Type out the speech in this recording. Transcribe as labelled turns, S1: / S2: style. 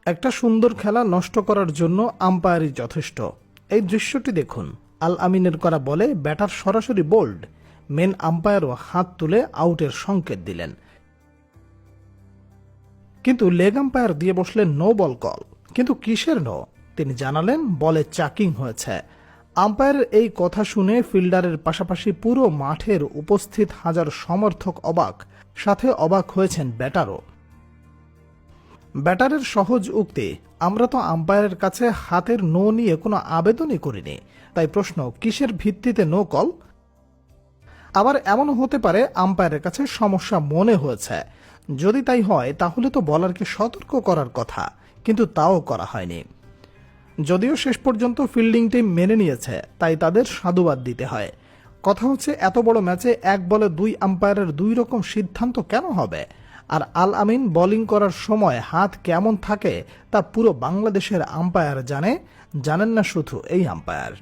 S1: একটা সুন্দর খেলা নষ্ট করার জন্য আম্পায়ারই যথেষ্ট। এই দৃশ্যটি দেখুন, আল আমিনের করা বলে ব্যাটার সরাসরি বোল্ড, মেন আম্পায়ারও হাত তুলে আউটের সংকেত দিলেন, কিন্তু লেগ আম্পায়ার দিয়ে বসলেন নো বল কল। কিন্তু কিসের নো? তিনি জানালেন বলে চাকিং হয়েছে। আম্পায়ারের এই কথা শুনে ফিল্ডারের পাশাপাশি পুরো মাঠের উপস্থিত হাজার সমর্থক অবাক, সাথে অবাক হয়েছেন ব্যাটারও। ব্যাটারের সহজ উক্তি, আমরা তো আম্পায়ারের কাছে হাতের নো নিয়ে কোনো আবেদনই করিনি, তাই প্রশ্ন কিসের ভিত্তিতে নো কল? আবার এমনও হতে পারে আম্পায়ারের কাছে সমস্যা মনে হয়েছে। যদি তাই হয় তাহলে তো বলারকে সতর্ক করার কথা, কিন্তু তাও করা হয়নি। যদিও শেষ পর্যন্ত ফিল্ডিং টিম মেনে নিয়েছে, তাই তাদের সাধুবাদ দিতে হয়। কথা হচ্ছে এত বড় ম্যাচে এক বলে দুই আম্পায়ারের দুই রকম সিদ্ধান্ত কেন হবে? আর আল আমিন বোলিং করার সময় হাত কেমন থাকে তা পুরো বাংলাদেশের আম্পায়ার জানেন না শুধু এই আম্পায়ার।